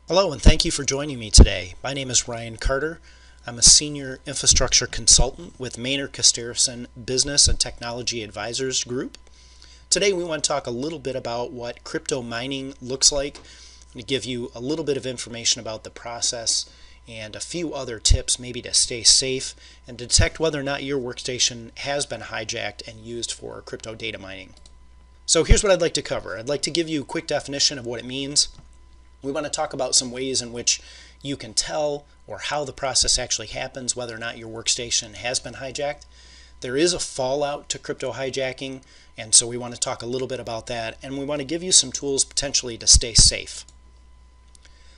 Hello, and thank you for joining me today. My name is Ryan Carter. I'm a senior infrastructure consultant with Costerisan Business and Technology Advisors Group. Today we want to talk a little bit about what crypto mining looks like, and to give you a little bit of information about the process and a few other tips maybe to stay safe and detect whether or not your workstation has been hijacked and used for crypto data mining. So here's what I'd like to cover. I'd like to give you a quick definition of what it means. We want to talk about some ways in which you can tell or how the process actually happens, whether or not your workstation has been hijacked. There is a fallout to crypto hijacking, and so we want to talk a little bit about that, and we want to give you some tools potentially to stay safe.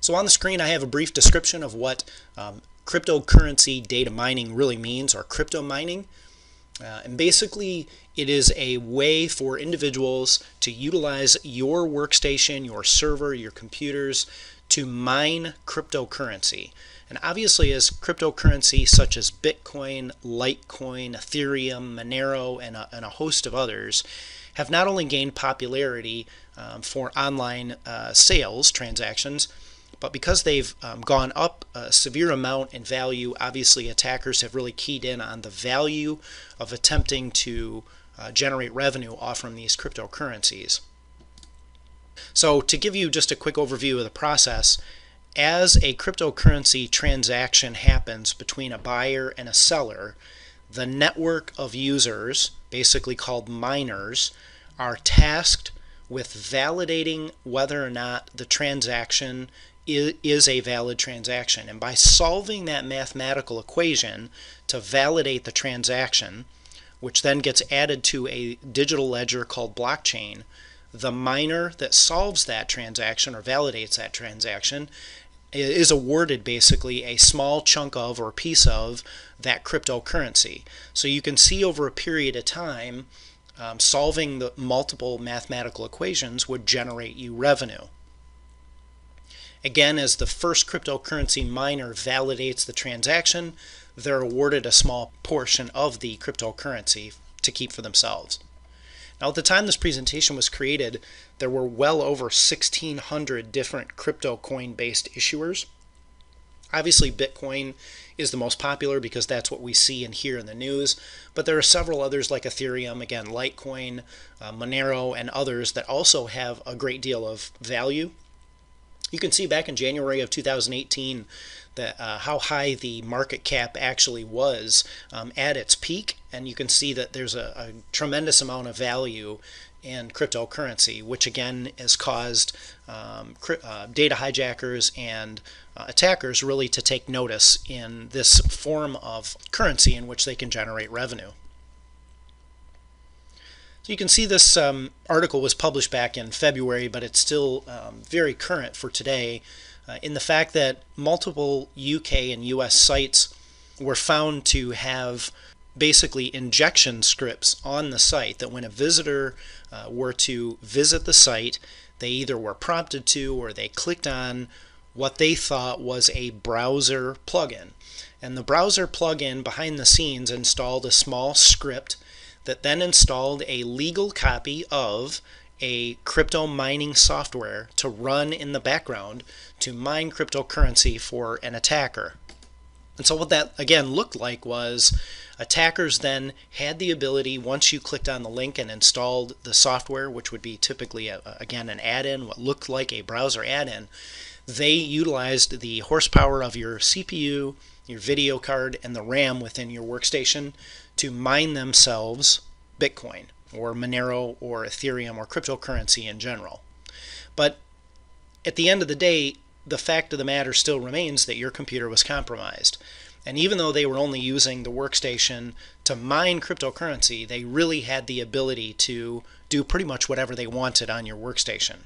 So on the screen I have a brief description of what cryptocurrency data mining really means, or crypto mining. And basically, it is a way for individuals to utilize your workstation, your server, your computers to mine cryptocurrency. And obviously, as cryptocurrency such as Bitcoin, Litecoin, Ethereum, Monero, and a host of others have not only gained popularity for online sales transactions, but because they've gone up a severe amount in value, obviously attackers have really keyed in on the value of attempting to generate revenue off from these cryptocurrencies. So to give you just a quick overview of the process, as a cryptocurrency transaction happens between a buyer and a seller, the network of users, basically called miners, are tasked with validating whether or not the transaction is a valid transaction. And by solving that mathematical equation to validate the transaction, which then gets added to a digital ledger called blockchain, the miner that solves that transaction or validates that transaction is awarded basically a small chunk of or piece of that cryptocurrency. So you can see over a period of time, solving the multiple mathematical equations would generate you revenue. Again, as the first cryptocurrency miner validates the transaction, they're awarded a small portion of the cryptocurrency to keep for themselves. Now, at the time this presentation was created, there were well over 1,600 different crypto coin-based issuers. Obviously, Bitcoin is the most popular because that's what we see and hear in the news, but there are several others like Ethereum, again, Litecoin, Monero, and others that also have a great deal of value. You can see back in January of 2018 that how high the market cap actually was at its peak, and you can see that there's a tremendous amount of value in cryptocurrency, which again has caused data hijackers and attackers really to take notice in this form of currency in which they can generate revenue. So you can see this article was published back in February, but it's still very current for today in the fact that multiple UK and US sites were found to have basically injection scripts on the site that when a visitor were to visit the site, they either were prompted to or they clicked on what they thought was a browser plugin. And the browser plugin behind the scenes installed a small script that then installed a legal copy of a crypto mining software to run in the background to mine cryptocurrency for an attacker. And so what that again looked like was attackers then had the ability, once you clicked on the link and installed the software, which would be typically again an add-in, what looked like a browser add-in, they utilized the horsepower of your CPU, your video card, and the RAM within your workstation to mine themselves Bitcoin or Monero or Ethereum or cryptocurrency in general. But at the end of the day, the fact of the matter still remains that your computer was compromised. And even though they were only using the workstation to mine cryptocurrency, they really had the ability to do pretty much whatever they wanted on your workstation.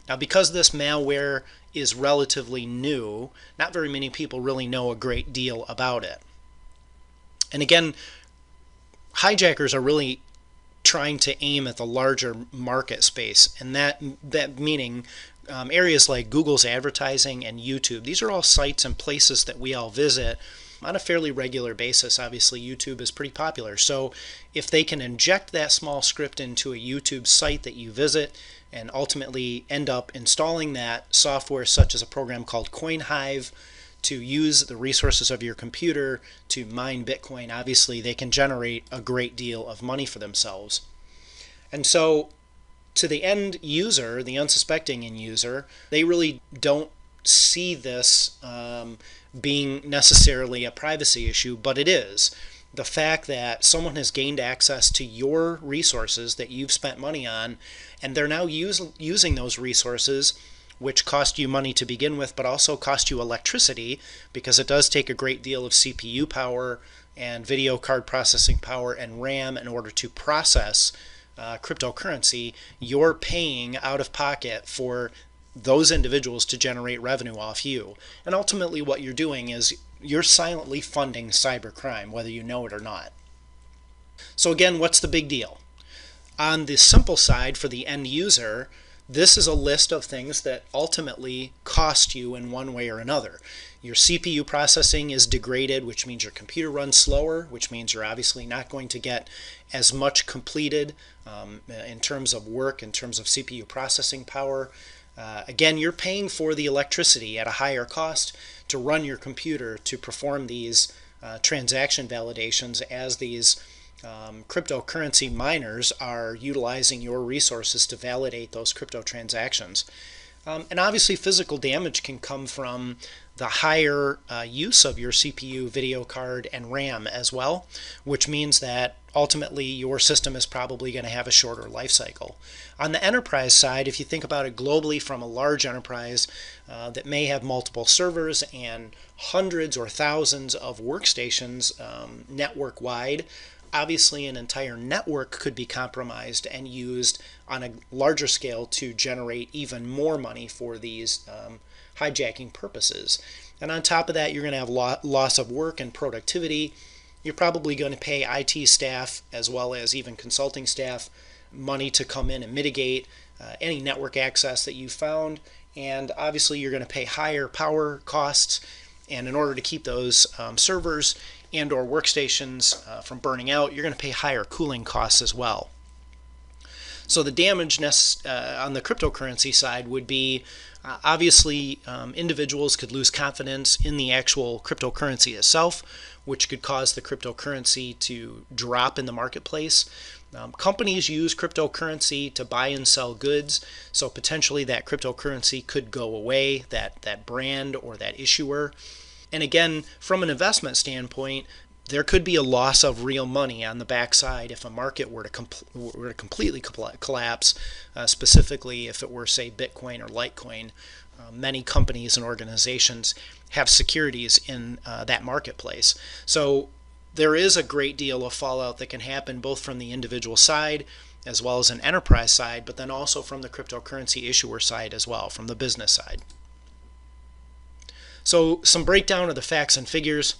Now, because this malware is relatively new, not very many people really know a great deal about it. And again, hijackers are really trying to aim at the larger market space, and that meaning areas like Google's advertising and YouTube. These are all sites and places that we all visit on a fairly regular basis. Obviously, YouTube is pretty popular. So if they can inject that small script into a YouTube site that you visit and ultimately end up installing that software, such as a program called CoinHive, to use the resources of your computer to mine Bitcoin, obviously they can generate a great deal of money for themselves. And so to the end user, the unsuspecting end user, they really don't see this being necessarily a privacy issue, but it is. The fact that someone has gained access to your resources that you've spent money on, and they're now using those resources, which cost you money to begin with, but also cost you electricity, because it does take a great deal of CPU power and video card processing power and RAM in order to process cryptocurrency. You're paying out of pocket for those individuals to generate revenue off you. And ultimately what you're doing is you're silently funding cybercrime, whether you know it or not. So again, what's the big deal? On the simple side, for the end user, this is a list of things that ultimately cost you in one way or another. Your CPU processing is degraded, which means your computer runs slower, which means you're obviously not going to get as much completed in terms of work, in terms of CPU processing power. Again, you're paying for the electricity at a higher cost to run your computer to perform these transaction validations as these cryptocurrency miners are utilizing your resources to validate those crypto transactions. And obviously physical damage can come from the higher use of your CPU, video card, and RAM as well, which means that ultimately your system is probably going to have a shorter life cycle. On the enterprise side, if you think about it globally from a large enterprise that may have multiple servers and hundreds or thousands of workstations network-wide, obviously an entire network could be compromised and used on a larger scale to generate even more money for these hijacking purposes. And on top of that, you're going to have loss of work and productivity. You're probably going to pay IT staff as well as even consulting staff money to come in and mitigate any network access that you found. And obviously you're going to pay higher power costs, and in order to keep those servers and or workstations from burning out, you're going to pay higher cooling costs as well. So the damage on the cryptocurrency side would be obviously individuals could lose confidence in the actual cryptocurrency itself, which could cause the cryptocurrency to drop in the marketplace. Companies use cryptocurrency to buy and sell goods, so potentially that cryptocurrency could go away, that brand or that issuer. And again, from an investment standpoint, there could be a loss of real money on the backside if a market were to completely collapse, specifically if it were, say, Bitcoin or Litecoin. Many companies and organizations have securities in that marketplace. So there is a great deal of fallout that can happen both from the individual side as well as an enterprise side, but then also from the cryptocurrency issuer side as well, from the business side. So some breakdown of the facts and figures.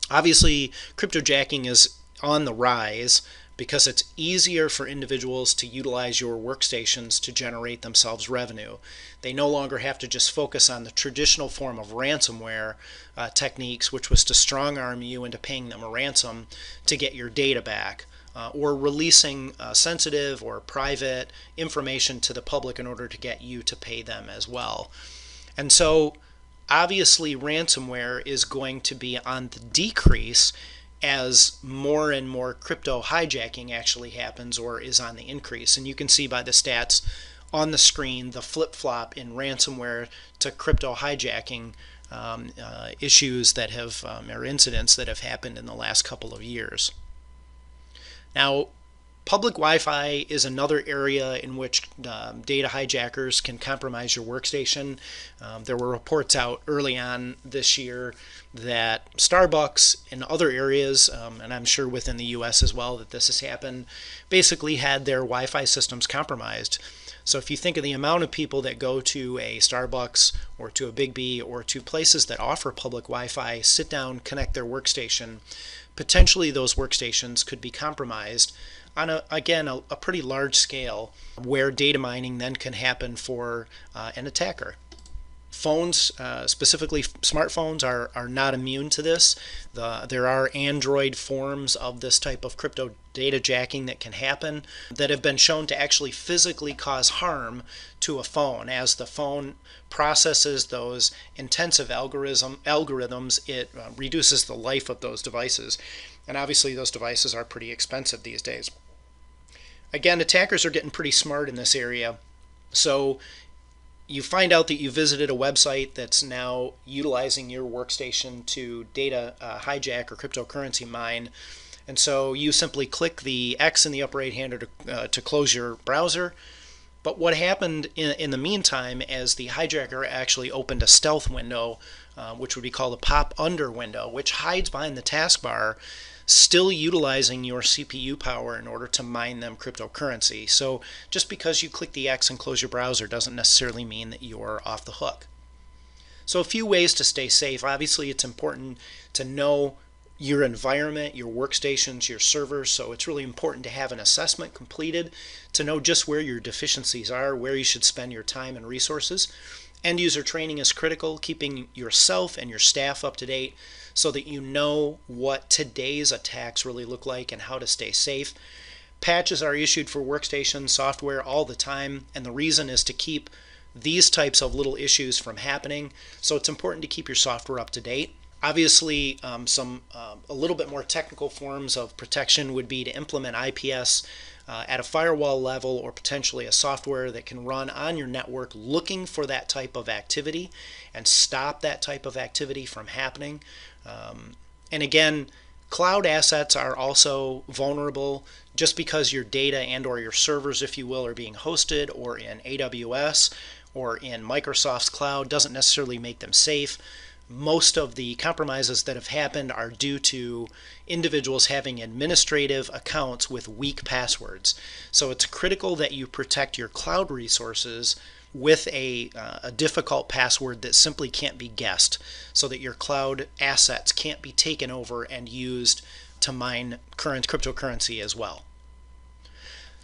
Obviously, cryptojacking is on the rise because it's easier for individuals to utilize your workstations to generate themselves revenue. They no longer have to just focus on the traditional form of ransomware techniques, which was to strong-arm you into paying them a ransom to get your data back, or releasing sensitive or private information to the public in order to get you to pay them as well. And so obviously ransomware is going to be on the decrease as more and more crypto hijacking actually happens or is on the increase. And you can see by the stats on the screen the flip-flop in ransomware to crypto hijacking issues that have, or incidents that have happened in the last couple of years. Now, public Wi-Fi is another area in which data hijackers can compromise your workstation. There were reports out early on this year that Starbucks and other areas, and I'm sure within the US as well that this has happened, basically had their Wi-Fi systems compromised. So if you think of the amount of people that go to a Starbucks or to a Big B or to places that offer public Wi-Fi, sit down, connect their workstation, potentially those workstations could be compromised on a pretty large scale, where data mining then can happen for an attacker. Phones, specifically smartphones, are not immune to this. There are Android forms of this type of crypto data jacking that can happen that have been shown to actually physically cause harm to a phone. As the phone processes those intensive algorithms, it reduces the life of those devices. And obviously those devices are pretty expensive these days. Again, attackers are getting pretty smart in this area. So you find out that you visited a website that's now utilizing your workstation to data hijack or cryptocurrency mine. And so you simply click the X in the upper right hand to close your browser. But what happened in the meantime, as the hijacker actually opened a stealth window, which would be called a pop under window, which hides behind the taskbar, still utilizing your CPU power in order to mine them cryptocurrency. So just because you click the X and close your browser doesn't necessarily mean that you're off the hook. So a few ways to stay safe. Obviously, it's important to know your environment, your workstations, your servers. So it's really important to have an assessment completed to know just where your deficiencies are, where you should spend your time and resources. End user training is critical, keeping yourself and your staff up to date so that you know what today's attacks really look like and how to stay safe. Patches are issued for workstation software all the time, and the reason is to keep these types of little issues from happening. So it's important to keep your software up to date. Obviously, a little bit more technical forms of protection would be to implement IPS at a firewall level, or potentially a software that can run on your network looking for that type of activity and stop that type of activity from happening. And again, cloud assets are also vulnerable. Just because your data and or your servers, if you will, are being hosted or in AWS or in Microsoft's cloud doesn't necessarily make them safe. Most of the compromises that have happened are due to individuals having administrative accounts with weak passwords. So it's critical that you protect your cloud resources with a difficult password that simply can't be guessed, so that your cloud assets can't be taken over and used to mine current cryptocurrency as well.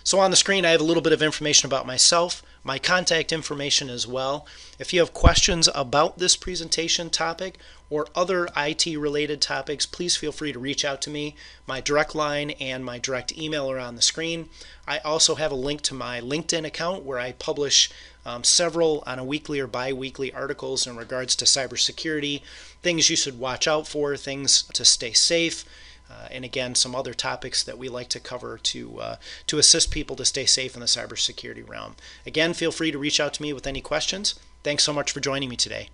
So on the screen I have a little bit of information about myself, my contact information as well. If you have questions about this presentation topic or other IT related topics, please feel free to reach out to me. My direct line and my direct email are on the screen. I also have a link to my LinkedIn account where I publish several on a weekly or bi-weekly articles in regards to cybersecurity, things you should watch out for, things to stay safe, and again, some other topics that we like to cover to assist people to stay safe in the cybersecurity realm. Again, feel free to reach out to me with any questions. Thanks so much for joining me today.